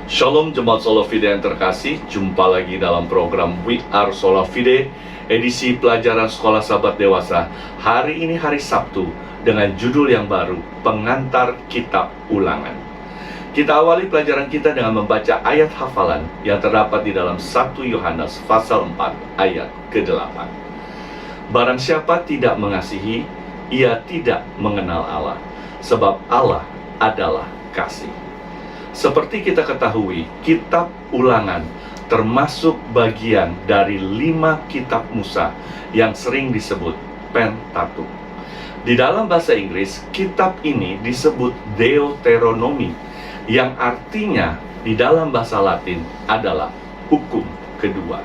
Shalom Jemaat Sola Fide yang terkasih, jumpa lagi dalam program We Are Sola Fide, edisi pelajaran sekolah sahabat dewasa. Hari ini hari Sabtu, dengan judul yang baru, Pengantar Kitab Ulangan. Kita awali pelajaran kita dengan membaca ayat hafalan yang terdapat di dalam 1 Yohanes pasal 4 ayat ke-8. Barang siapa tidak mengasihi, ia tidak mengenal Allah, sebab Allah adalah kasih. Seperti kita ketahui, kitab Ulangan termasuk bagian dari 5 kitab Musa yang sering disebut Pentateuch. Di dalam bahasa Inggris, kitab ini disebut Deuteronomi, yang artinya di dalam bahasa Latin adalah hukum kedua.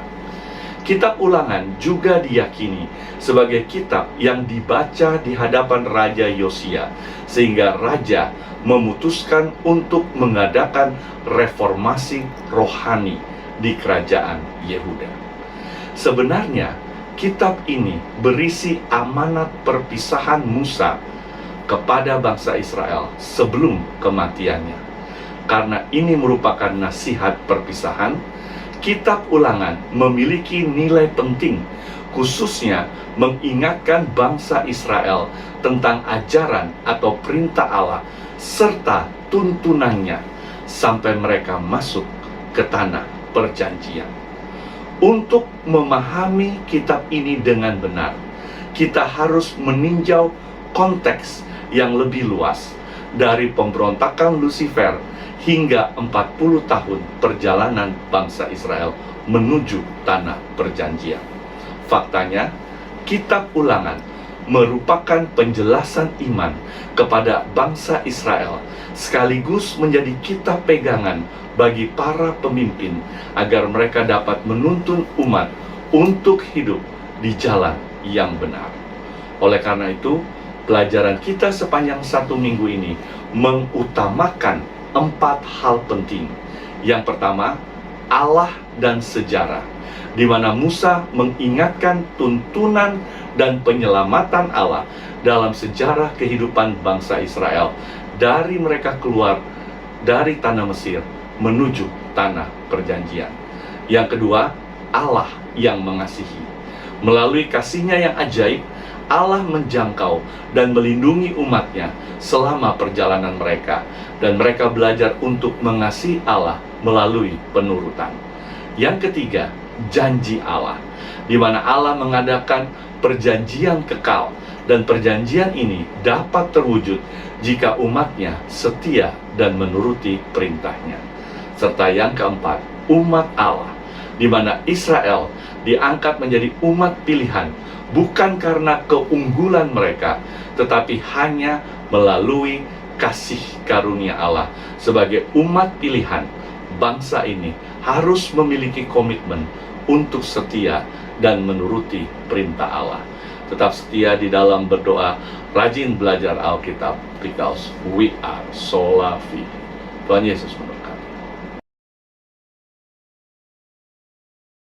Kitab Ulangan juga diyakini sebagai kitab yang dibaca di hadapan Raja Yosia, sehingga raja memutuskan untuk mengadakan reformasi rohani di kerajaan Yehuda. Sebenarnya, kitab ini berisi amanat perpisahan Musa kepada bangsa Israel sebelum kematiannya. Karena ini merupakan nasihat perpisahan, kitab Ulangan memiliki nilai penting, khususnya mengingatkan bangsa Israel tentang ajaran atau perintah Allah serta tuntunannya sampai mereka masuk ke tanah perjanjian. Untuk memahami kitab ini dengan benar, kita harus meninjau konteks yang lebih luas, dari pemberontakan Lucifer hingga 40 tahun perjalanan bangsa Israel menuju tanah perjanjian. Faktanya, kitab Ulangan merupakan penjelasan iman kepada bangsa Israel, sekaligus menjadi kitab pegangan bagi para pemimpin agar mereka dapat menuntun umat untuk hidup di jalan yang benar. Oleh karena itu, pelajaran kita sepanjang 1 minggu ini mengutamakan 4 hal penting. Yang pertama, Allah dan sejarah, di mana Musa mengingatkan tuntunan dan penyelamatan Allah dalam sejarah kehidupan bangsa Israel dari mereka keluar dari tanah Mesir menuju tanah perjanjian. Yang kedua, Allah yang mengasihi. Melalui kasih-Nya yang ajaib, Allah menjangkau dan melindungi umatnya selama perjalanan mereka, dan mereka belajar untuk mengasihi Allah melalui penurutan. Yang ketiga, janji Allah, di mana Allah mengadakan perjanjian kekal, dan perjanjian ini dapat terwujud jika umatnya setia dan menuruti perintahnya. Serta yang keempat, umat Allah, di mana Israel diangkat menjadi umat pilihan, bukan karena keunggulan mereka, tetapi hanya melalui kasih karunia Allah. Sebagai umat pilihan, bangsa ini harus memiliki komitmen untuk setia dan menuruti perintah Allah. Tetap setia di dalam berdoa, rajin belajar Alkitab, because we are sola fide. Tuhan Yesus memberkati.